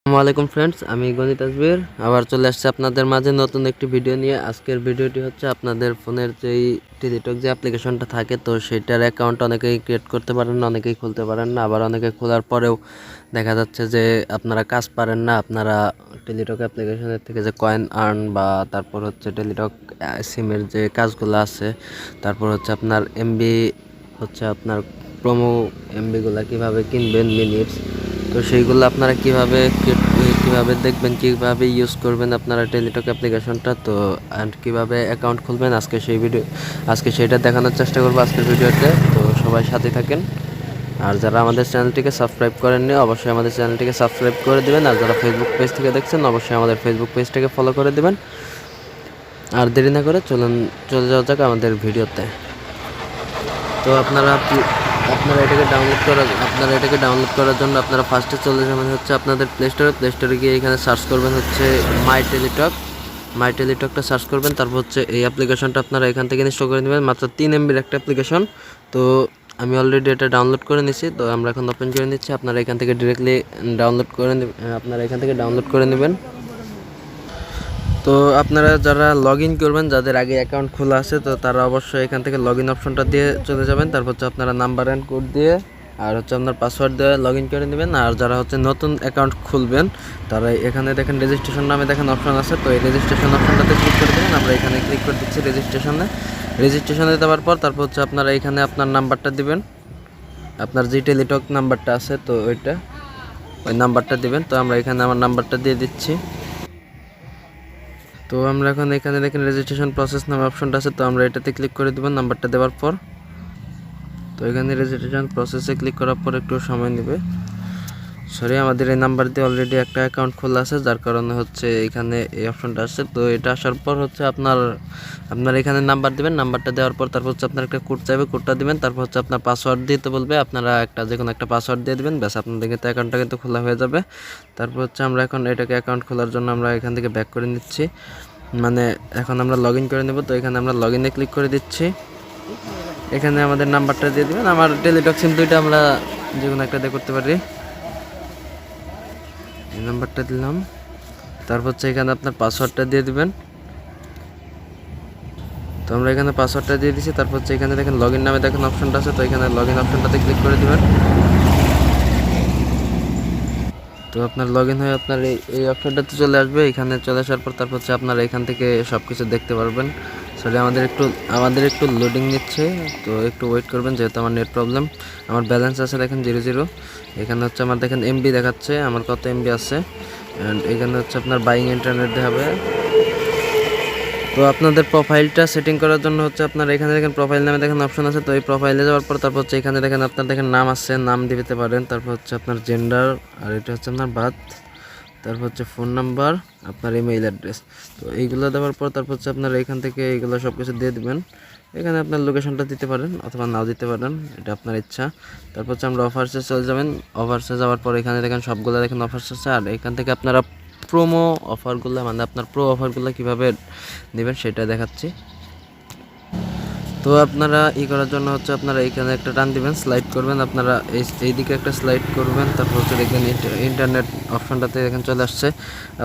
আসসালামু আলাইকুম ফ্রেন্ডস, আমি গনি তাজবির আবার চলে আসছি আপনাদের মাঝে নতুন একটি ভিডিও নিয়ে। আজকের ভিডিওটি হচ্ছে আপনাদের ফোনের যেই টেলিটক যে অ্যাপ্লিকেশনটা থাকে, তো সেটার অ্যাকাউন্ট অনেকেই ক্রিয়েট করতে পারেন না, অনেকেই খুলতে পারেন না, আবার অনেকে খোলার পরেও দেখা যাচ্ছে যে আপনারা কাজ পারেন না। আপনারা টেলিটক অ্যাপ্লিকেশনের থেকে যে কয়েন আর্ন বা তারপর হচ্ছে টেলিটক সিমের যে কাজগুলো আছে, তারপর হচ্ছে আপনার এমবি হচ্ছে আপনার প্রোমো এমবিগুলো কীভাবে কিনবেন মিনিটস, তো সেইগুলো আপনারা কিভাবে দেখবেন, কিভাবে ইউজ করবেন আপনারা টেলিটক অ্যাপ্লিকেশনটা, তো অ্যান্ড কীভাবে অ্যাকাউন্ট খুলবেন আজকে সেইটা দেখানোর চেষ্টা করবো আজকের ভিডিওতে। তো সবাই সাথে থাকেন। আর যারা আমাদের চ্যানেলটিকে সাবস্ক্রাইব করেননি অবশ্যই আমাদের চ্যানেলটিকে সাবস্ক্রাইব করে দেবেন। আর যারা ফেসবুক পেজ থেকে দেখছেন অবশ্যই আমাদের ফেসবুক পেজটাকে ফলো করে দেবেন। আর দেরি না করে চলে যাওয়া যাক আমাদের ভিডিওতে। তো আপনারা এটাকে ডাউনলোড করার জন্য আপনারা ফার্স্টে চলে যাবেন হচ্ছে আপনাদের প্লে স্টোরে গিয়ে এখানে সার্চ করবেন হচ্ছে মাই টেলিটকটা সার্চ করবেন। তারপর হচ্ছে এই অ্যাপ্লিকেশনটা আপনারা এখান থেকে ইনস্টল করে নেবেন। মাত্র 3 MBর একটা অ্যাপ্লিকেশন। তো আমি অলরেডি এটা ডাউনলোড করে নিয়েছি, তো আমরা এখন ওপেন করে নিচ্ছি। আপনারা এখান থেকে ডিরেক্টলি ডাউনলোড করে নেবেন। তো আপনারা যারা লগ ইন করবেন, যাদের আগে অ্যাকাউন্ট খোলা আছে, তো তারা অবশ্যই এখান থেকে লগ ইন অপশনটা দিয়ে চলে যাবেন। তারপর হচ্ছে আপনারা নাম্বার অ্যান্ড কোড দিয়ে আর হচ্ছে আপনার পাসওয়ার্ড দিয়ে লগ ইন করে নেবেন। আর যারা হচ্ছে নতুন অ্যাকাউন্ট খুলবেন তারা এখানে দেখেন রেজিস্ট্রেশন নামে দেখেন অপশন আছে, তো এই রেজিস্ট্রেশন অপশনটাতে ক্লিক করে দেবেন। আমরা এখানে ক্লিক করে দিচ্ছি রেজিস্ট্রেশনে দেওয়ার পর তারপর হচ্ছে আপনারা এখানে আপনার নাম্বারটা দিবেন, আপনার যে টেলিটক নাম্বারটা আছে, তো ওই নাম্বারটা দিবেন। তো আমরা এখানে আমার নাম্বারটা দিয়ে দিচ্ছি। তো আমরা এখন এখানে দেখেন রেজিস্ট্রেশন প্রসেস নামে অপশনটা আছে, তো আমরা এটাতে ক্লিক করে দেব নাম্বারটা দেওয়ার পর। তো এখানে রেজিস্ট্রেশন প্রসেসে ক্লিক করার পর একটু সময় নেবে। আমাদের এই নাম্বার দিয়ে অলরেডি একটা অ্যাকাউন্ট খোলা আছে, যার কারণে হচ্ছে এখানে এই অপশনটা আসছে। তো এটা আসার পর হচ্ছে আপনার এখানে নাম্বার দেবেন, নাম্বারটা দেওয়ার পর তারপর হচ্ছে আপনার একটা কোড চাইবে, কোডটা দিবেন। তারপর হচ্ছে আপনার পাসওয়ার্ড দিতে বলবে, আপনারা যে কোনো একটা পাসওয়ার্ড দিয়ে দেবেন, ব্যাস আপনাদের কিন্তু অ্যাকাউন্টটা কিন্তু খোলা হয়ে যাবে। তারপর হচ্ছে আমরা এখন এটাকে অ্যাকাউন্ট খোলার জন্য আমরা এখান থেকে ব্যাক করে নিচ্ছি, মানে এখন আমরা লগ ইন করে নেব। তো এখানে আমরা লগ ইনে ক্লিক করে দিচ্ছি। এখানে আমাদের নাম্বারটা দিয়ে দেবেন। আমার টেলিটক সিম দুইটা আমরা যে কোনো একটা দিয়ে করতে পারি। এই নাম্বারটা দিলাম। তারপর হচ্ছে এখানে আপনার পাসওয়ার্ডটা দিয়ে দিবেন। তো আমরা এখানে পাসওয়ার্ডটা দিয়ে দিচ্ছি। তারপর হচ্ছে এখানে দেখেন লগ ইন নামে দেখেন অপশনটা আছে, তো এখানে লগ ইন অপশনটাতে ক্লিক করে দেবেন। তো আপনার লগ ইন হয়ে আপনার এই অপশনটাতে চলে আসবে। এখানে চলে আসার পর তারপর হচ্ছে আপনারা এখান থেকে সব কিছু দেখতে পারবেন। আমাদের একটু লোডিং নিচ্ছে, তো একটু ওয়েট করবেন, যেহেতু আমার নেট প্রবলেম। আমার ব্যালেন্স আছে দেখেন 0 এখানে হচ্ছে আমার দেখেন এমবি দেখাচ্ছে আমার কত এমবি আছে। অ্যান্ড এখানে হচ্ছে আপনার বাইং ইন্টারনেট দেখাবে। তো আপনাদের প্রোফাইলটা সেটিং করার জন্য হচ্ছে আপনারা এখানে দেখেন প্রোফাইল নামে দেখেন অপশন আছে, তো এই প্রোফাইলে যাওয়ার পর তারপর হচ্ছে এখানে দেখেন আপনার দেখেন নাম আছে, নাম দিতে পারেন। তারপর হচ্ছে আপনার জেন্ডার, আর এটা হচ্ছে আপনার বার্থ, তারপর হচ্ছে ফোন নাম্বার, আপনার ইমেইল অ্যাড্রেস। তো এইগুলো দেওয়ার পর তারপর হচ্ছে আপনারা এখান থেকে এইগুলো সব কিছু দিয়ে দেবেন। এখানে আপনার লোকেশনটা দিতে পারেন অথবা নাও দিতে পারেন, এটা আপনার ইচ্ছা। তারপর হচ্ছে আমরা অফার্সে চলে যাবেন। অফার্সে যাওয়ার পর এখানে দেখেন সবগুলো দেখেন অফার্স আছে, আর এখান থেকে আপনারা প্রোমো অফারগুলো, মানে আপনার প্রো অফারগুলো কীভাবে নেবেন সেটা দেখাচ্ছি। তো আপনারা করার জন্য হচ্ছে আপনারা এইখানে একটা টান দিবেন, স্লাইড করবেন, আপনারা এইদিকে একটা স্লাইড করবেন। তারপর হচ্ছে দেখবেন ইন্টারনেট অপশনটাতে এখানে চলে আসছে।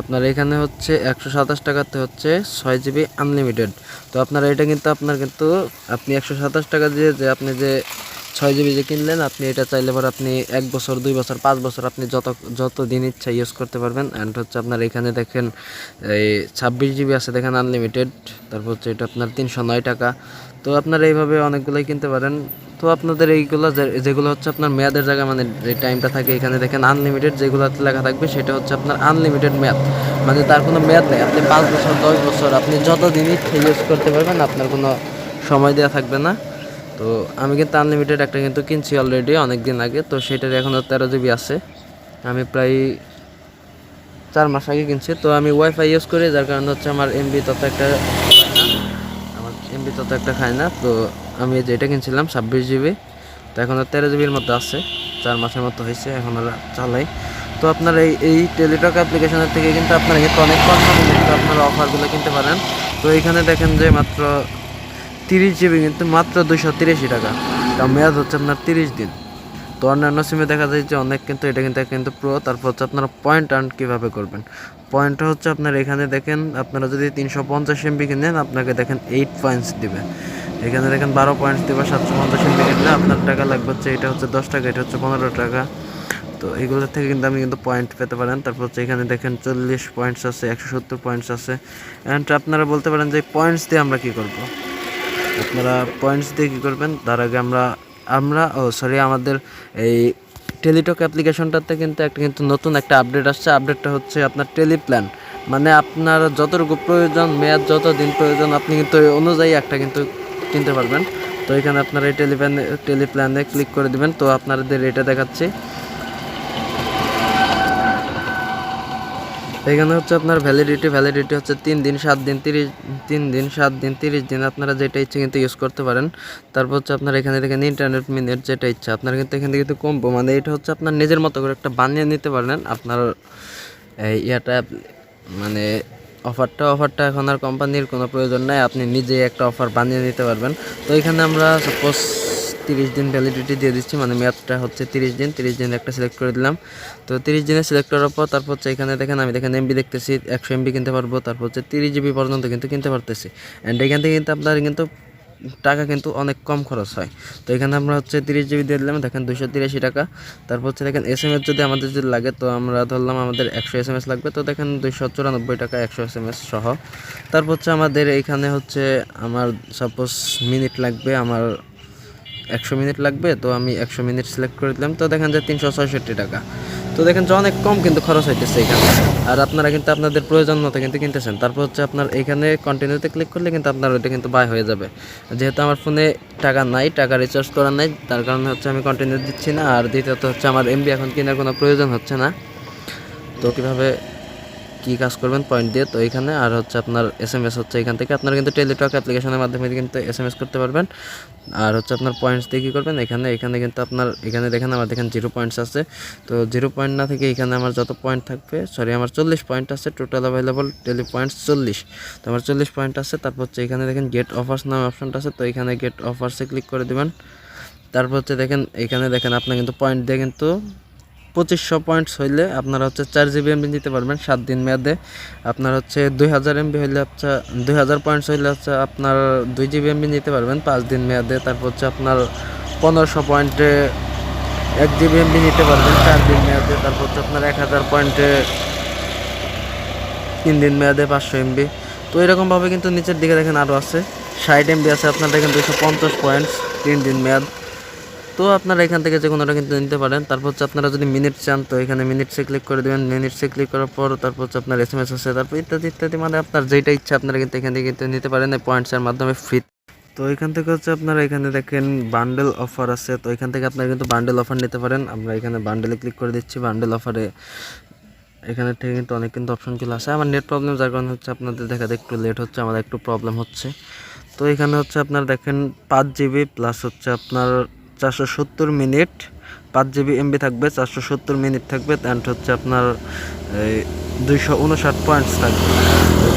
আপনার এখানে হচ্ছে 127 টাকাতে হচ্ছে 6 GB আনলিমিটেড। তো আপনারা এটা কিন্তু আপনি 127 টাকা দিয়ে আপনি যে 6 GB যে কিনলেন, আপনি এটা চাইলে পর আপনি 1 বছর 2 বছর 5 বছর আপনি যত দিন ইচ্ছা ইউজ করতে পারবেন। অ্যান্ড হচ্ছে আপনার এখানে দেখেন এই 26 GB আছে দেখেন আনলিমিটেড। তারপর হচ্ছে এটা আপনার 309 টাকা। তো আপনারা এইভাবে অনেকগুলোই কিনতে পারেন। তো আপনাদের এইগুলো যেগুলো হচ্ছে আপনার মেয়াদের জায়গা, মানে যে টাইমটা থাকে এখানে দেখেন আনলিমিটেড, যেগুলোতে লেখা থাকবে সেটা হচ্ছে আপনার আনলিমিটেড মেয়াদ, মানে তার কোনো মেয়াদ নেই। আপনি 5 বছর 10 বছর আপনি যত দিন ইচ্ছে ইউজ করতে পারবেন, আপনার কোনো সময় দেওয়া থাকবে না। তো আমি কিন্তু আনলিমিটেড একটা কিন্তু কিনছি অলরেডি অনেক দিন আগে, তো সেটার এখনও 13 GB আছে। আমি প্রায় 4 মাস আগে কিনছি। তো আমি ওয়াইফাই ইউজ করি, যার কারণে হচ্ছে আমার এমবি তত একটা খায় না। তো আমি যেটা কিনছিলাম 26 GB, তো এখন 13 GBর মধ্যে আছে, 4 মাসের মতো হয়েছে, এখন আর চালাই। তো আপনার এই টেলিটক অ্যাপ্লিকেশনের থেকে কিন্তু আপনারা কিন্তু অনেক কম দামে কিন্তু আপনারা অফারগুলো কিনতে পারেন। তো এইখানে দেখেন যে মাত্র 30 GB কিন্তু মাত্র 283 টাকা, তার মেয়াদ হচ্ছে আপনার 30 দিন। তো তো অন্যান্য সিমে দেখা যায় যে অনেক কিন্তু এটা কিন্তু প্রো। তারপর হচ্ছে আপনারা পয়েন্ট আর্ন কীভাবে করবেন। পয়েন্টটা হচ্ছে আপনার এখানে দেখেন, আপনারা যদি 350 MB কিনেন আপনাকে দেখেন 8 পয়েন্টস দিবে। এখানে দেখেন 12 পয়েন্টস দেবে। 750 MB কিনলে আপনার টাকা লাগবে হচ্ছে, এটা হচ্ছে 10 টাকা, এটা হচ্ছে 15 টাকা। তো এগুলোর থেকে কিন্তু আপনি কিন্তু পয়েন্ট পেতে পারেন। তারপর হচ্ছে এখানে দেখেন 40 পয়েন্টস আছে, 170 পয়েন্টস আছে। অ্যান্ড আপনারা বলতে পারেন যে পয়েন্টস দিয়ে আমরা কী করব। আপনারা পয়েন্টস দিয়ে কী করবেন, তার আগে আমাদের এই টেলিটক অ্যাপ্লিকেশনটাতে কিন্তু নতুন একটা আপডেট আসছে। আপডেটটা হচ্ছে আপনার টেলিপ্ল্যান, মানে আপনার যতটুকু প্রয়োজন, মেয়াদ যত দিন প্রয়োজন, আপনি কিন্তু ওই অনুযায়ী একটা কিন্তু কিনতে পারবেন। তো এখানে আপনারা এই টেলিপ্ল্যানে ক্লিক করে দিবেন। তো আপনাদের এটা দেখাচ্ছি, এখানে হচ্ছে আপনার ভ্যালিডিটি হচ্ছে 3 দিন 7 দিন 30 দিন আপনারা যেটা ইচ্ছে কিন্তু ইউজ করতে পারেন। তারপর হচ্ছে আপনার এখানে দেখেন ইন্টারনেট মিনিট, যেটা ইচ্ছা আপনারা কিন্তু এখান থেকে কিন্তু কমবো, মানে এটা হচ্ছে আপনার নিজের মতো করে একটা বানিয়ে নিতে পারেন আপনার এই ইয়াটা, মানে অফারটা এখন আর কোম্পানির কোনো প্রয়োজন নাই, আপনি নিজেই একটা অফার বানিয়ে নিতে পারবেন। তো এখানে আমরা সাপোজ 30 দিন ভ্যালিডিটি দিয়ে দিচ্ছি, মানে মেয়াদটা হচ্ছে 30 দিন একটা সিলেক্ট করে দিলাম। তো 30 দিনে সিলেক্ট করার পর তারপর হচ্ছে এখানে দেখেন আমি এমবি দেখতেছি 100 MB কিনতে পারবো। তারপর হচ্ছে 30 GB পর্যন্ত কিন্তু কিনতে পারতেছি। অ্যান্ড এখান থেকে কিন্তু আপনার কিন্তু টাকা কিন্তু অনেক কম খরচ হয়। তো এখানে আমরা হচ্ছে 30 GB দিয়ে দিলাম, দেখেন 283 টাকা। তারপর হচ্ছে দেখেন SMS যদি আমাদের লাগে, তো আমরা ধরলাম আমাদের 100 SMS লাগবে, তো দেখেন 294 টাকা 100 SMS সহ। তারপর হচ্ছে আমাদের এইখানে হচ্ছে আমার সাপোজ মিনিট লাগবে, আমার 100 মিনিট লাগবে, তো আমি 100 মিনিট সিলেক্ট করে দিলাম। তো দেখেন যে 366 টাকা। তো দেখেন যে অনেক কম কিন্তু খরচ হইতেছে এখানে, আর আপনারা কিন্তু আপনাদের প্রয়োজন মতো কিন্তু কিনতেছেন। তারপর হচ্ছে আপনার এখানে কন্টিনিউতে ক্লিক করলে কিন্তু আপনার ওইটা কিন্তু বাই হয়ে যাবে। যেহেতু আমার ফোনে টাকা নাই, টাকা রিচার্জ করা নাই, তার কারণে হচ্ছে আমি কন্টিনিউ দিচ্ছি না। আর দ্বিতীয়ত হচ্ছে আমার এমবি এখন কেনার কোনো প্রয়োজন হচ্ছে না। তো কীভাবে কী কাজ করবেন পয়েন্ট দিয়ে, তো এখানে আর হচ্ছে আপনার SMS হচ্ছে এখান থেকে আপনারা কিন্তু টেলিটক অ্যাপ্লিকেশনের মাধ্যমে কিন্তু SMS করতে পারবেন। আর হচ্ছে আপনার পয়েন্টস দিয়ে কী করবেন, এখানে কিন্তু আপনার এখানে দেখেন আমার 0 পয়েন্টস আছে। তো 0 পয়েন্ট না থেকে এখানে আমার যত পয়েন্ট থাকবে, আমার 40 পয়েন্ট আছে, টোটাল অ্যাভেলেবল টেলি পয়েন্টস 40। তো আমার 40 পয়েন্ট আছে। তারপর হচ্ছে এখানে দেখেন গেট অফার্স নামে অপশনটা আছে, তো এখানে গেট অফার্সে ক্লিক করে দেবেন। তারপর হচ্ছে দেখেন এখানে দেখেন আপনার কিন্তু পয়েন্ট দিয়ে কিন্তু 2500 পয়েন্টস হইলে আপনারা হচ্ছে 4 GB MB নিতে পারবেন 7 দিন মেয়াদে। আপনার হচ্ছে 2000 MB হইলে আচ্ছা 2000 পয়েন্টস হইলে আচ্ছা আপনার 2 GB MB নিতে পারবেন 5 দিন মেয়াদে। তারপর হচ্ছে আপনার 1500 পয়েন্টে 1 GB MB নিতে পারবেন 4 দিন মেয়াদে। তারপর হচ্ছে আপনার 1000 পয়েন্টে 3 দিন মেয়াদে 500 MB। তো এরকমভাবে কিন্তু নিচের দিকে দেখেন আরও আছে 60 MB আছে আপনার দেখেন 250 পয়েন্টস 3 দিন মেয়াদ। তো আপনারা এখান থেকে যে কোনোটা কিন্তু নিতে পারেন। তারপর হচ্ছে আপনারা যদি মিনিট চান, তো এখানে মিনিটসে ক্লিক করে দেবেন। মিনিটসে ক্লিক করার পর তারপর হচ্ছে আপনার SMS আছে, তারপর ইত্যাদি মানে আপনার যেটা ইচ্ছা আপনারা কিন্তু এখান থেকে কিন্তু নিতে পারেন এই পয়েন্টসের মাধ্যমে ফ্রি। তো এখান থেকে হচ্ছে আপনারা এখানে দেখেন বান্ডেল অফার আছে, তো এখান থেকে আপনারা কিন্তু বান্ডেল অফার নিতে পারেন। আমরা এখানে বান্ডেলে ক্লিক করে দিচ্ছি। বান্ডেল অফারে এখানে থেকে কিন্তু অনেক কিন্তু অপশনগুলো আছে। আমার নেট প্রবলেম যার কারণে হচ্ছে আপনাদের দেখাতে একটু লেট হচ্ছে, আমাদের একটু প্রবলেম হচ্ছে। তো এখানে হচ্ছে আপনার দেখেন 5 GB প্লাস হচ্ছে আপনার 470 মিনিট, 5 GB MB থাকবে, 470 মিনিট থাকবে, অ্যান্ড হচ্ছে আপনার 259 পয়েন্টস থাকবে।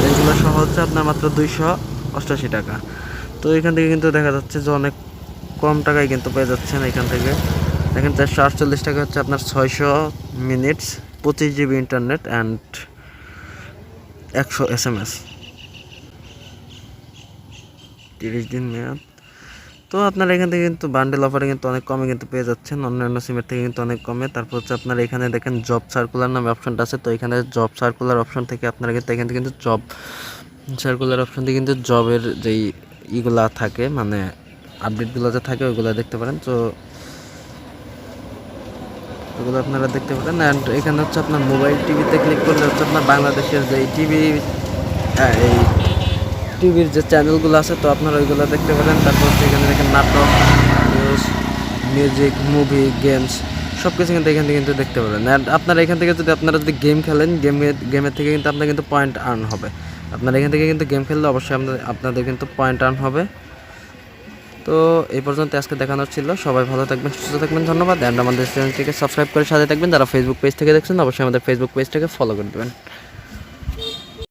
এইগুলো সহ হচ্ছে আপনার মাত্র 288 টাকা। তো এখান থেকে কিন্তু দেখা যাচ্ছে যে অনেক কম টাকায় কিন্তু পেয়ে যাচ্ছেন। এখান থেকে দেখেন 448 টাকা হচ্ছে আপনার 600 minutes, 25 GB internet and 100 SMS, 30 দিন মেয়াদ। তো আপনারা এখান থেকে কিন্তু বান্ডেল অফারে কিন্তু অনেক কমে কিন্তু পেয়ে যাচ্ছেন, অন্যান্য সিমের থেকে কিন্তু অনেক কমে। তারপর হচ্ছে আপনারা এখানে দেখেন জব সার্কুলার নামে অপশনটা আছে, তো এখানে জব সার্কুলার অপশন থেকে আপনারা কিন্তু এখান থেকে কিন্তু জব সার্কুলার অপশন থেকে কিন্তু জবের যেই ইগুলা থাকে, মানে আপডেটগুলো যে থাকে ওইগুলো দেখতে পারেন। তো ওগুলো আপনারা দেখতে পারেন। অ্যান্ড এখানে হচ্ছে আপনার মোবাইল টিভিতে ক্লিক করলে হচ্ছে আপনার বাংলাদেশের যে এই টিভির যে চ্যানেলগুলো আছে, তো আপনারা ওইগুলো দেখতে পারেন। তারপর হচ্ছে এখানে দেখেন নাটক, নিউজ, মিউজিক, মুভি, গেমস সব কিছু কিন্তু এখান থেকে কিন্তু দেখতে পারেন। অ্যান্ড আপনারা এখান থেকে যদি আপনারা যদি গেম খেলেন, গেমের থেকে কিন্তু আপনার কিন্তু পয়েন্ট আর্ন হবে। আপনারা এখান থেকে কিন্তু গেম খেললে অবশ্যই আপনাদের কিন্তু পয়েন্ট আর্ন হবে। তো এই পর্যন্ত আজকে দেখানোর ছিল। সবাই ভালো থাকবেন, সুস্থ থাকবেন, ধন্যবাদ। অ্যান্ড আমাদের চ্যানেলটিকে সাবস্ক্রাইব করে সাথে থাকবেন। যারা ফেসবুক পেজ থেকে দেখছেন অবশ্যই আমাদের ফেসবুক পেজটাকে ফলো করে দেবেন।